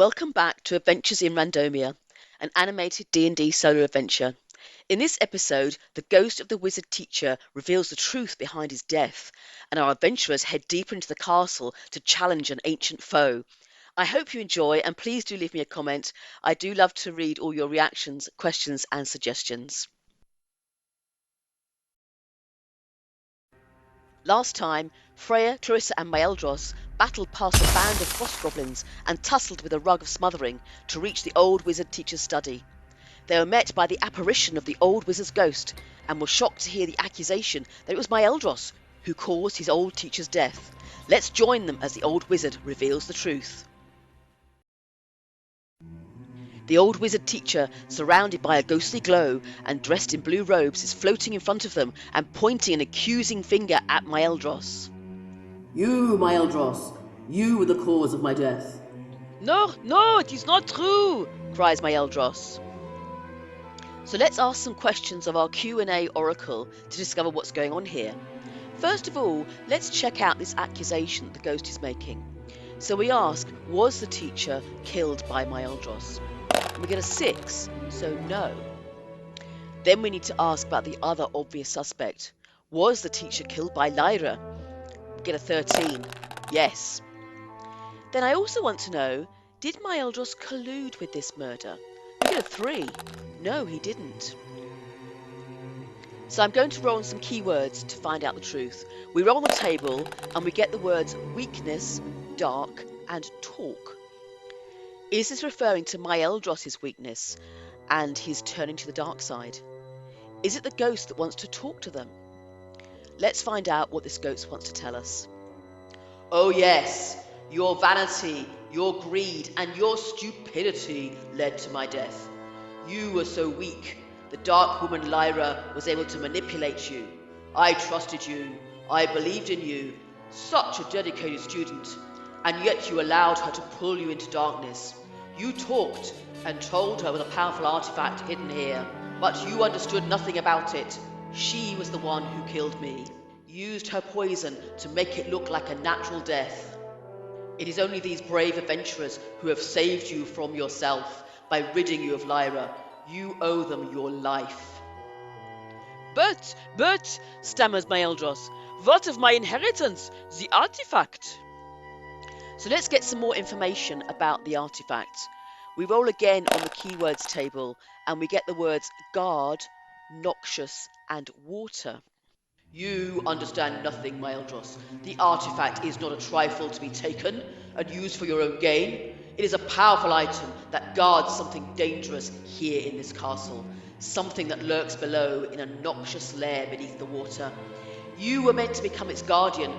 Welcome back to Adventures in Randomia, an animated D&D solo adventure. In this episode, the ghost of the wizard teacher reveals the truth behind his death, and our adventurers head deeper into the castle to challenge an ancient foe. I hope you enjoy, and please do leave me a comment. I do love to read all your reactions, questions, and suggestions. Last time, Freyia, Clarissa, and Maeldros battled past a band of frost goblins and tussled with a rug of smothering to reach the old wizard teacher's study. They were met by the apparition of the old wizard's ghost and were shocked to hear the accusation that it was Maeldros who caused his old teacher's death. Let's join them as the old wizard reveals the truth. The old wizard teacher, surrounded by a ghostly glow and dressed in blue robes, is floating in front of them and pointing an accusing finger at Maeldros. You, Maeldros, you were the cause of my death. No, it is not true, cries Maeldros. So let's ask some questions of our Q&A oracle to discover what's going on here. First of all, let's check out this accusation that the ghost is making. So we ask, was the teacher killed by Maeldros? We get a 6, so no. Then we need to ask about the other obvious suspect. Was the teacher killed by Lyra? We get a 13, yes. Then I also want to know, did Maeldros collude with this murder? We get a 3, no, he didn't. So I'm going to roll on some keywords to find out the truth. We roll on the table and we get the words weakness, dark, and talk. Is this referring to Maeldros' weakness and his turning to the dark side? Is it the ghost that wants to talk to them? Let's find out what this ghost wants to tell us. Oh yes, your vanity, your greed, and your stupidity led to my death. You were so weak. The dark woman Lyra was able to manipulate you. I trusted you. I believed in you. Such a dedicated student. And yet you allowed her to pull you into darkness. You talked and told her with a powerful artifact hidden here, but you understood nothing about it. She was the one who killed me. Used her poison to make it look like a natural death. It is only these brave adventurers who have saved you from yourself by ridding you of Lyra. You owe them your life. But, stammers Maeldros, what of my inheritance, the artifact? So let's get some more information about the artifact. We roll again on the keywords table and we get the words guard, noxious, and water. You understand nothing, Maeldros. The artifact is not a trifle to be taken and used for your own gain. It is a powerful item that guards something dangerous here in this castle, something that lurks below in a noxious lair beneath the water. You were meant to become its guardian,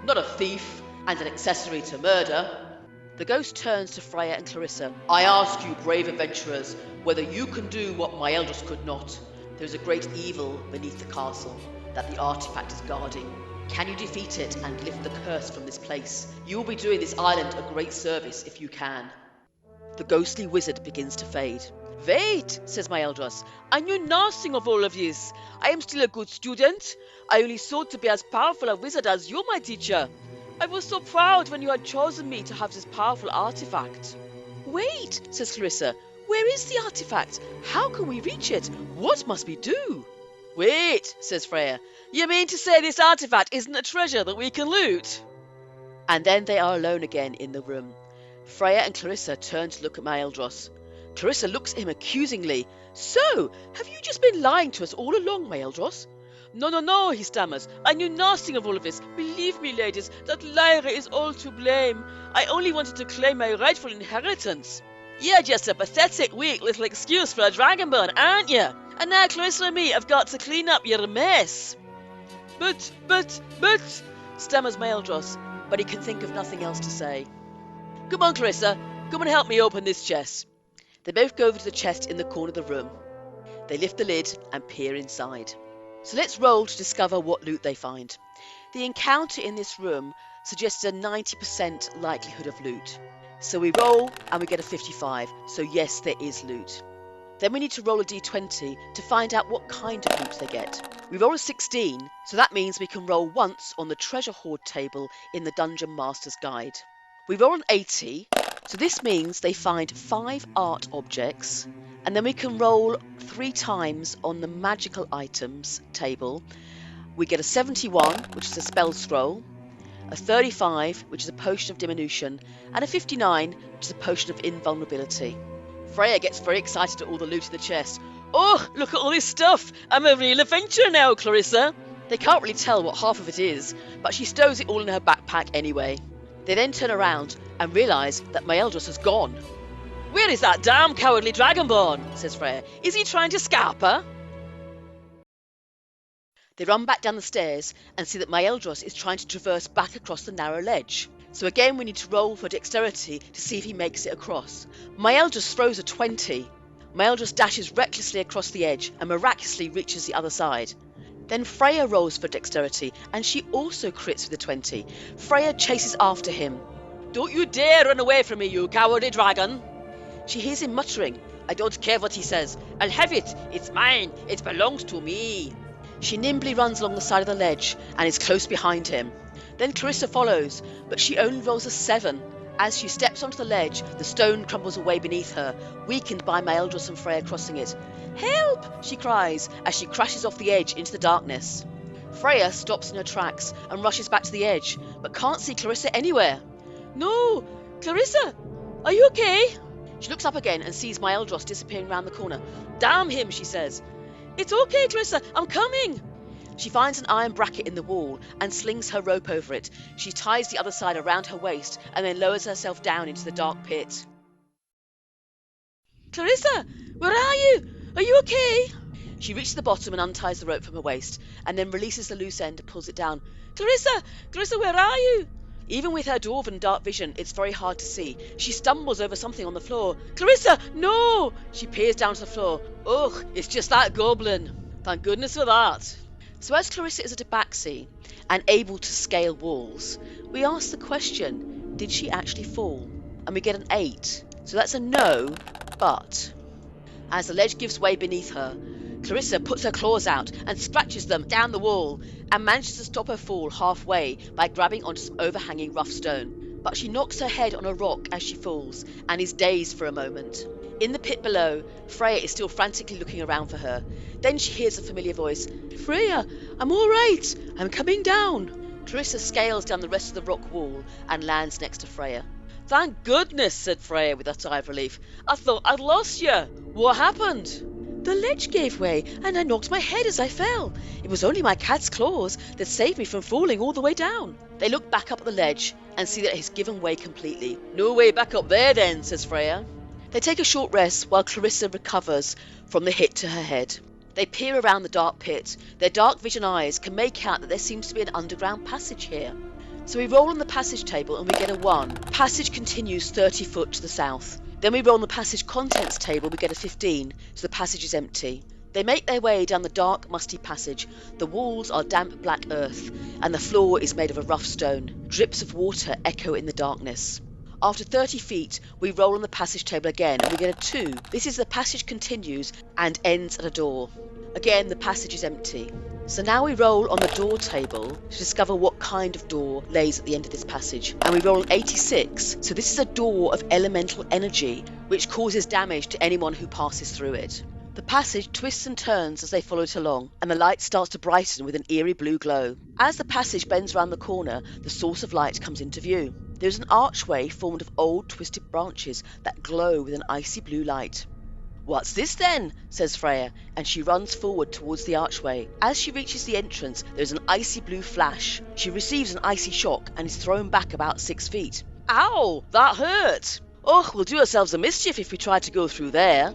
not a thief and an accessory to murder. The ghost turns to Freyia and Clarissa. I ask you, brave adventurers, whether you can do what Maeldros could not. There is a great evil beneath the castle that the artifact is guarding. Can you defeat it and lift the curse from this place? You will be doing this island a great service if you can. The ghostly wizard begins to fade. Wait, says Maeldros. I knew nothing of all of this. I am still a good student. I only sought to be as powerful a wizard as you, my teacher. I was so proud when you had chosen me to have this powerful artifact. Wait, says Clarissa. Where is the artifact? How can we reach it? What must we do? Wait, says Freyia. You mean to say this artifact isn't a treasure that we can loot? And then they are alone again in the room. Freyia and Clarissa turn to look at Maeldros. Clarissa looks at him accusingly. So, have you just been lying to us all along, Maeldros? No, he stammers. I knew nothing of all of this. Believe me, ladies, that Lyra is all to blame. I only wanted to claim my rightful inheritance. You're just a pathetic, weak little excuse for a dragonborn, aren't you? And now Clarissa and me have got to clean up your mess. But, stammers Maeldros, but he can think of nothing else to say. Come on, Clarissa, come and help me open this chest. They both go over to the chest in the corner of the room. They lift the lid and peer inside. So let's roll to discover what loot they find. The encounter in this room suggests a 90% likelihood of loot. So we roll and we get a 55, so yes, there is loot. Then we need to roll a d20 to find out what kind of loot they get. We roll a 16, so that means we can roll once on the treasure hoard table in the Dungeon Master's Guide. We roll an 80, So this means they find 5 art objects, and then we can roll 3 times on the magical items table. We get a 71, which is a spell scroll, a 35, which is a potion of diminution, and a 59, which is a potion of invulnerability. Freyia gets very excited at all the loot in the chest. Oh, look at all this stuff! I'm a real adventurer now, Clarissa! They can't really tell what half of it is, but she stows it all in her backpack anyway. They then turn around and realise that Maeldros has gone. Where is that damn cowardly dragonborn? Says Freyia. Is he trying to scalp her? They run back down the stairs and see that Maeldros is trying to traverse back across the narrow ledge. So again we need to roll for dexterity to see if he makes it across. Maeldros throws a 20. Maeldros dashes recklessly across the edge and miraculously reaches the other side. Then Freyia rolls for dexterity and she also crits with a 20. Freyia chases after him. Don't you dare run away from me, you cowardly dragon! She hears him muttering. I don't care what he says. I'll have it. It's mine. It belongs to me. She nimbly runs along the side of the ledge and is close behind him. Then Clarissa follows, but she only rolls a 7. As she steps onto the ledge, the stone crumbles away beneath her, weakened by Maeldros and Freyia crossing it. Help! She cries as she crashes off the edge into the darkness. Freyia stops in her tracks and rushes back to the edge, but can't see Clarissa anywhere. No! Clarissa! Are you okay? She looks up again and sees Maeldros disappearing round the corner. Damn him, she says. It's okay, Clarissa, I'm coming! She finds an iron bracket in the wall and slings her rope over it. She ties the other side around her waist and then lowers herself down into the dark pit. Clarissa, where are you? Are you okay? She reaches the bottom and unties the rope from her waist and then releases the loose end and pulls it down. Clarissa! Clarissa, where are you? Even with her dwarven dark vision, it's very hard to see. She stumbles over something on the floor. Clarissa, no! She peers down to the floor. Ugh, it's just that goblin. Thank goodness for that. So as Clarissa is at a tabaxi and able to scale walls, we ask the question, did she actually fall? And we get an 8. So that's a no, but. As the ledge gives way beneath her, Clarissa puts her claws out and scratches them down the wall and manages to stop her fall halfway by grabbing onto some overhanging rough stone. But she knocks her head on a rock as she falls and is dazed for a moment. In the pit below, Freyia is still frantically looking around for her. Then she hears a familiar voice. Freyia, I'm all right. I'm coming down. Clarissa scales down the rest of the rock wall and lands next to Freyia. Thank goodness, said Freyia with a sigh of relief. I thought I'd lost you. What happened? The ledge gave way and I knocked my head as I fell. It was only my cat's claws that saved me from falling all the way down. They look back up at the ledge and see that it has given way completely. No way back up there then, says Freyia. They take a short rest while Clarissa recovers from the hit to her head. They peer around the dark pit. Their dark vision eyes can make out that there seems to be an underground passage here. So we roll on the passage table and we get a 1. Passage continues 30 foot to the south. Then we roll on the passage contents table, we get a 15, so the passage is empty. They make their way down the dark, musty passage. The walls are damp black earth, and the floor is made of a rough stone. Drips of water echo in the darkness. After 30 feet, we roll on the passage table again, and we get a 2. This is the passage continues and ends at a door. Again, the passage is empty. So now we roll on the door table to discover what kind of door lays at the end of this passage. And we roll an 86. So this is a door of elemental energy, which causes damage to anyone who passes through it. The passage twists and turns as they follow it along, and the light starts to brighten with an eerie blue glow. As the passage bends round the corner, the source of light comes into view. There is an archway formed of old twisted branches that glow with an icy blue light. What's this then? Says Freyia, and she runs forward towards the archway. As she reaches the entrance, there is an icy blue flash. She receives an icy shock and is thrown back about 6 feet. Ow! That hurt! Oh, we'll do ourselves a mischief if we try to go through there.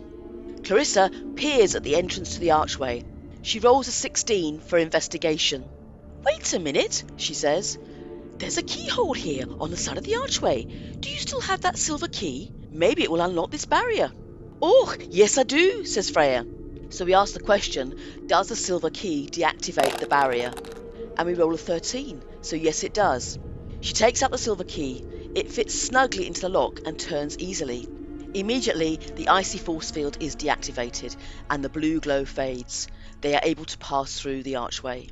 Clarissa peers at the entrance to the archway. She rolls a 16 for investigation. Wait a minute, she says. There's a keyhole here on the side of the archway. Do you still have that silver key? Maybe it will unlock this barrier. Oh, yes I do, says Freyia. So we ask the question, does the silver key deactivate the barrier? And we roll a 13, so yes it does. She takes out the silver key. It fits snugly into the lock and turns easily. Immediately, the icy force field is deactivated and the blue glow fades. They are able to pass through the archway.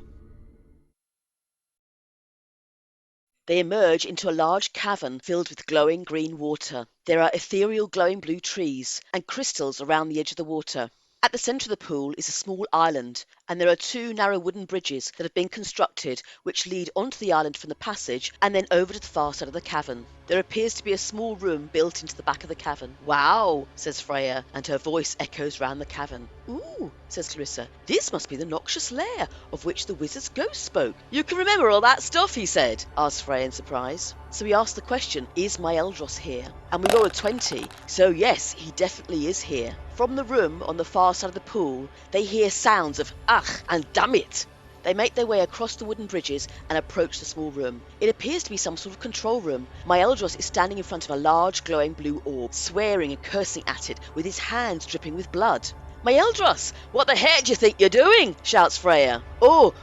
They emerge into a large cavern filled with glowing green water. There are ethereal glowing blue trees and crystals around the edge of the water. At the centre of the pool is a small island, and there are two narrow wooden bridges that have been constructed which lead onto the island from the passage and then over to the far side of the cavern. There appears to be a small room built into the back of the cavern. "Wow," says Freyia, and her voice echoes round the cavern. "Ooh," says Clarissa, "this must be the noxious lair of which the wizard's ghost spoke." "You can remember all that stuff," he said, asked Freyia in surprise. So he asked the question, "Is my Eldros here?" And we rolled a 20, so yes, he definitely is here. From the room on the far side of the pool, they hear sounds of "ach" and "damn it." They make their way across the wooden bridges and approach the small room. It appears to be some sort of control room. My Eldros is standing in front of a large glowing blue orb, swearing and cursing at it with his hands dripping with blood. "My Eldros, what the heck do you think you're doing?" shouts Freyia. Oh,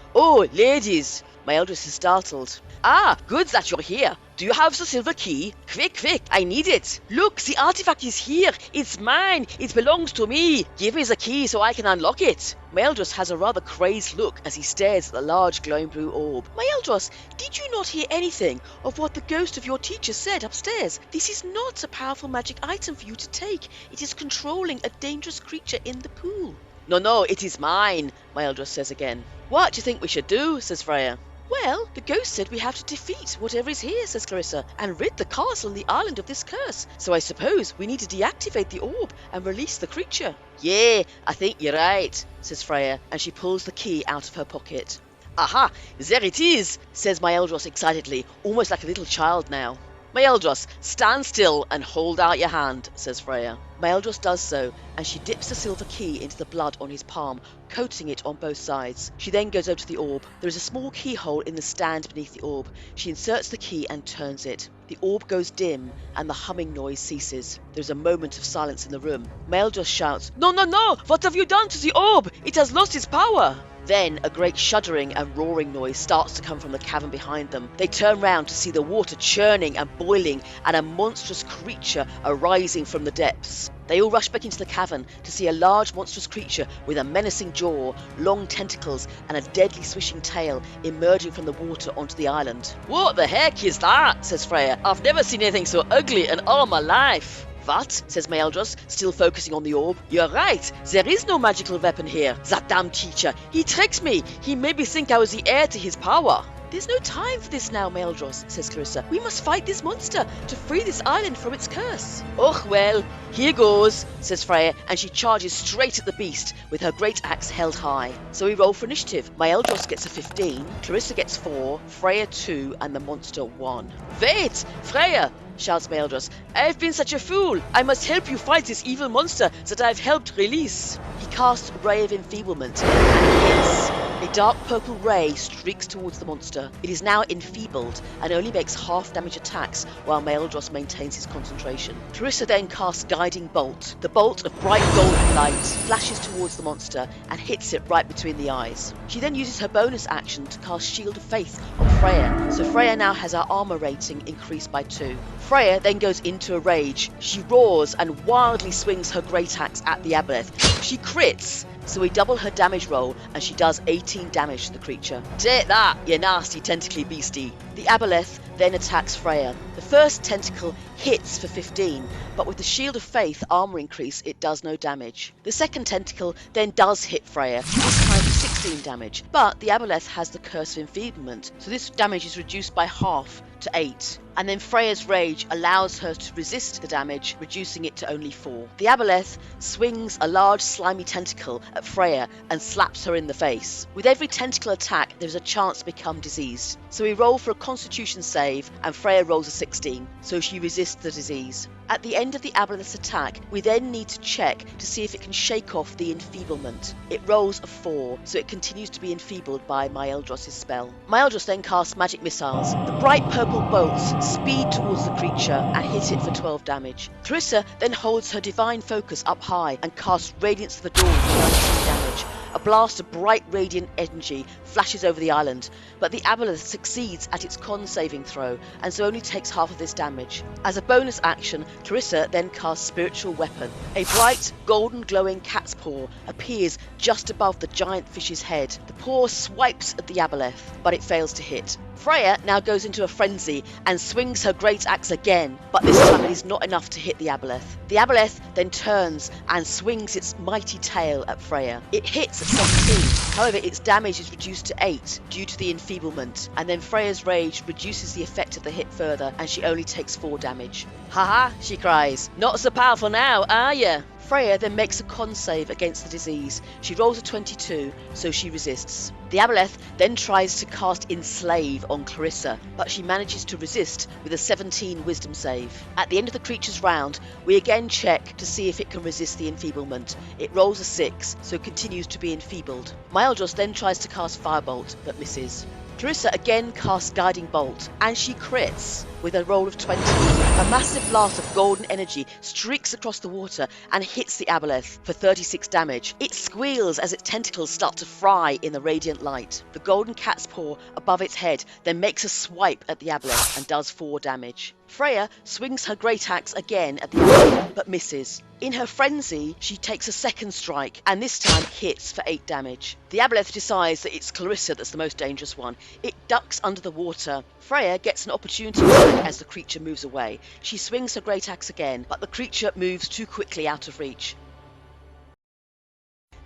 ladies." My Eldros is startled. "Ah, good that you're here. Do you have the silver key? Quick, I need it. Look, the artifact is here. It's mine. It belongs to me. Give me the key so I can unlock it." My Eldros has a rather crazed look as he stares at the large glowing blue orb. "My Eldros, did you not hear anything of what the ghost of your teacher said upstairs? This is not a powerful magic item for you to take. It is controlling a dangerous creature in the pool." No, it is mine," my Eldros says again. "What do you think we should do?" says Freyia. "Well, the ghost said we have to defeat whatever is here," says Clarissa, "and rid the castle and the island of this curse. So I suppose we need to deactivate the orb and release the creature." "Yeah, I think you're right," says Freyia, and she pulls the key out of her pocket. "Aha, there it is," says my Eldros excitedly, almost like a little child now. "My Eldros, stand still and hold out your hand," says Freyia. My Eldros does so, and she dips the silver key into the blood on his palm, coating it on both sides. She then goes over to the orb. There is a small keyhole in the stand beneath the orb. She inserts the key and turns it. The orb goes dim, and the humming noise ceases. There is a moment of silence in the room. My Eldros shouts, No! What have you done to the orb? It has lost its power!" Then a great shuddering and roaring noise starts to come from the cavern behind them. They turn round to see the water churning and boiling and a monstrous creature arising from the depths. They all rush back into the cavern to see a large monstrous creature with a menacing jaw, long tentacles and a deadly swishing tail emerging from the water onto the island. "What the heck is that?" says Freyia. "I've never seen anything so ugly in all my life." "What?" says my Eldros, still focusing on the orb. "You're right, there is no magical weapon here. That damn teacher, he tricks me. He made me think I was the heir to his power." "There's no time for this now, my Eldros," says Clarissa. "We must fight this monster to free this island from its curse." "Och well, here goes," says Freyia, and she charges straight at the beast with her great axe held high. So we roll for initiative. My Eldros gets a 15, Clarissa gets 4, Freyia 2, and the monster 1. "Wait, Freyia!" shouts my Eldros. "I've been such a fool. I must help you fight this evil monster that I've helped release." He casts Ray of Enfeeblement and hits. A dark purple ray streaks towards the monster. It is now enfeebled and only makes half damage attacks while my Eldros maintains his concentration. Clarissa then casts Guiding Bolt. The bolt of bright golden light flashes towards the monster and hits it right between the eyes. She then uses her bonus action to cast Shield of Faith on Freyia, so Freyia now has her armor rating increased by 2. Freyia then goes into a rage. She roars and wildly swings her great axe at the aboleth. She crits, so we double her damage roll and she does 18 damage to the creature. "Take that, you nasty tentacly beastie." The aboleth then attacks Freyia. The first tentacle hits for 15, but with the Shield of Faith armor increase, it does no damage. The second tentacle then does hit Freyia, this time for 16 damage, but the aboleth has the Curse of Enfeeblement, so this damage is reduced by half to 8. And then Freyja's rage allows her to resist the damage, reducing it to only 4. The aboleth swings a large slimy tentacle at Freyia and slaps her in the face. With every tentacle attack, there is a chance to become diseased. So we roll for a Constitution save, and Freyia rolls a 16, so she resists the disease. At the end of the aboleth's attack, we then need to check to see if it can shake off the enfeeblement. It rolls a 4, so it continues to be enfeebled by my Eldros' spell. My Eldros then casts magic missiles. The bright purple bolts speed towards the creature and hit it for 12 damage. Clarissa then holds her divine focus up high and casts Radiance of the Dawn for 19 damage. A blast of bright radiant energy flashes over the island, but the aboleth succeeds at its con saving throw and so only takes half of this damage. As a bonus action, Clarissa then casts Spiritual Weapon. A bright, golden glowing cat's paw appears just above the giant fish's head. The paw swipes at the aboleth, but it fails to hit. Freyia now goes into a frenzy and swings her great axe again, but this time it is not enough to hit the aboleth. The aboleth then turns and swings its mighty tail at Freyia. It hits at 17, however its damage is reduced to 8 due to the enfeeblement, and then Freyya's rage reduces the effect of the hit further and she only takes 4 damage. Haha, she cries, not so powerful now, are ya? Freyia then makes a con save against the disease. She rolls a 22, so she resists. The aboleth then tries to cast Enslave on Clarissa, but she manages to resist with a 17 wisdom save. At the end of the creature's round, we again check to see if it can resist the enfeeblement. It rolls a 6, so continues to be enfeebled. Maeldros then tries to cast Firebolt, but misses. Clarissa again casts Guiding Bolt, and she crits with a roll of 20. A massive blast of golden energy streaks across the water and hits the aboleth for 36 damage. It squeals as its tentacles start to fry in the radiant light. The golden cat's paw above its head then makes a swipe at the aboleth and does 4 damage. Freyia swings her great axe again at the aboleth, but misses. In her frenzy, she takes a second strike, and this time hits for 8 damage. The aboleth decides that it's Clarissa that's the most dangerous one. It ducks under the water. Freyia gets an opportunity attack as the creature moves away. She swings her great axe again, but the creature moves too quickly out of reach.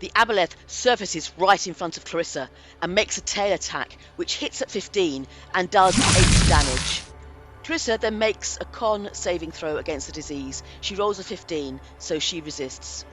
The aboleth surfaces right in front of Clarissa and makes a tail attack, which hits at 15 and does 8 damage. Clarissa then makes a con saving throw against the disease. She rolls a 15, so she resists.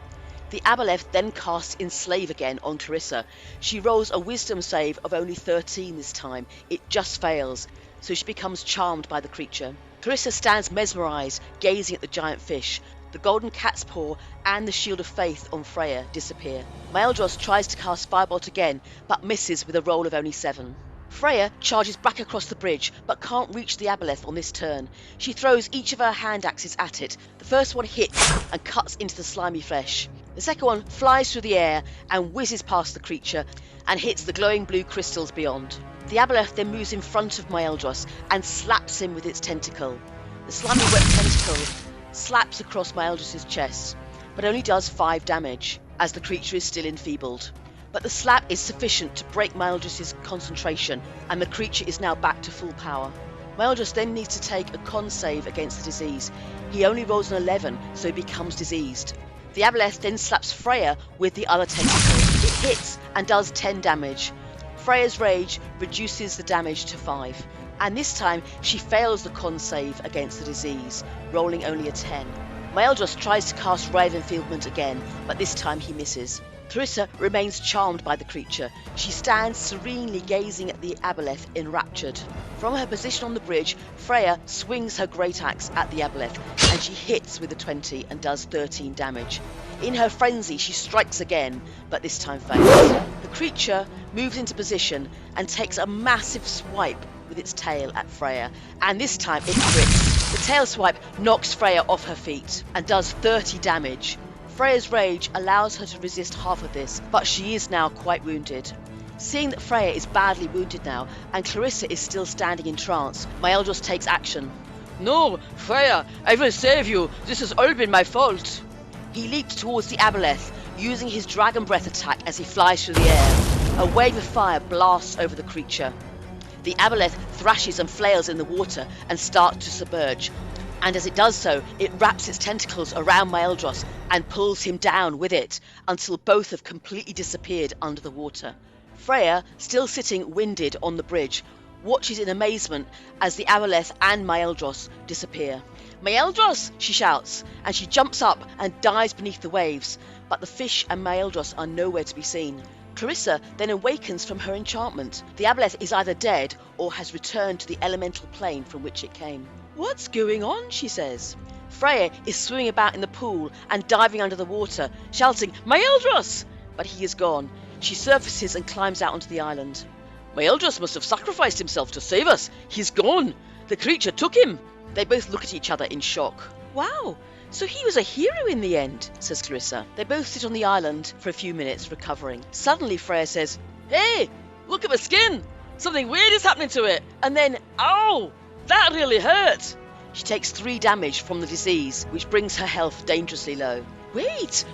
The aboleth then casts Enslave again on Clarissa. She rolls a wisdom save of only 13 this time. It just fails, so she becomes charmed by the creature. Clarissa stands mesmerised, gazing at the giant fish. The golden cat's paw and the shield of faith on Freyia disappear. Maeldros tries to cast Firebolt again, but misses with a roll of only 7. Freyia charges back across the bridge, but can't reach the aboleth on this turn. She throws each of her hand axes at it. The first one hits and cuts into the slimy flesh. The second one flies through the air and whizzes past the creature and hits the glowing blue crystals beyond. The aboleth then moves in front of Maeldros and slaps him with its tentacle. The slimy wet tentacle slaps across Maeldros' chest, but only does 5 damage, as the creature is still enfeebled. But the slap is sufficient to break Maeldros' concentration, and the creature is now back to full power. Maeldros then needs to take a con save against the disease. He only rolls an 11, so he becomes diseased. The aboleth then slaps Freyia with the other tentacle. It hits and does 10 damage. Freyya's rage reduces the damage to 5, and this time she fails the con save against the disease, rolling only a 10. Maeldros tries to cast Ray of Enfeeblement again, but this time he misses. Clarissa remains charmed by the creature. She stands serenely gazing at the aboleth, enraptured. From her position on the bridge, Freyia swings her great axe at the aboleth, and she hits with a 20 and does 13 damage. In her frenzy, she strikes again, but this time fails. The creature moves into position and takes a massive swipe with its tail at Freyia, and this time it crits. The tail swipe knocks Freyia off her feet and does 30 damage. Freyya's rage allows her to resist half of this, but she is now quite wounded. Seeing that Freyia is badly wounded now, and Clarissa is still standing in trance, Maeldros takes action. No, Freyia, I will save you. This has all been my fault. He leaps towards the aboleth, using his dragon breath attack as he flies through the air. A wave of fire blasts over the creature. The aboleth thrashes and flails in the water and starts to submerge. And as it does so, it wraps its tentacles around Maeldros and pulls him down with it until both have completely disappeared under the water. Freyia, still sitting winded on the bridge, watches in amazement as the aboleth and Maeldros disappear. "Maeldros!" she shouts, and she jumps up and dives beneath the waves, but the fish and Maeldros are nowhere to be seen. Clarissa then awakens from her enchantment. The aboleth is either dead or has returned to the elemental plane from which it came. "What's going on?" she says. Freyia is swimming about in the pool and diving under the water, shouting, "Maeldros!" But he is gone. She surfaces and climbs out onto the island. Maeldros must have sacrificed himself to save us. He's gone. The creature took him. They both look at each other in shock. "Wow, So he was a hero in the end, says Clarissa. They both sit on the island for a few minutes, recovering. Suddenly Freyia says, Hey, look at my skin! Something weird is happening to it! And then, ow! That really hurt! she takes 3 damage from the disease, which brings her health dangerously low. Wait,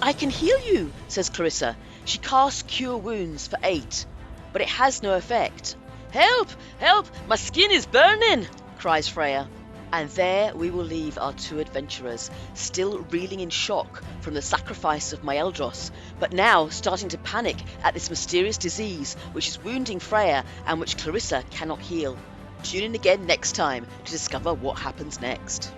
I can heal you, says Clarissa. She casts Cure Wounds for 8, but it has no effect. Help! Help! My skin is burning! Cries Freyia. And there we will leave our 2 adventurers, still reeling in shock from the sacrifice of Maeldros, but now starting to panic at this mysterious disease which is wounding Freyia and which Clarissa cannot heal. Tune in again next time to discover what happens next.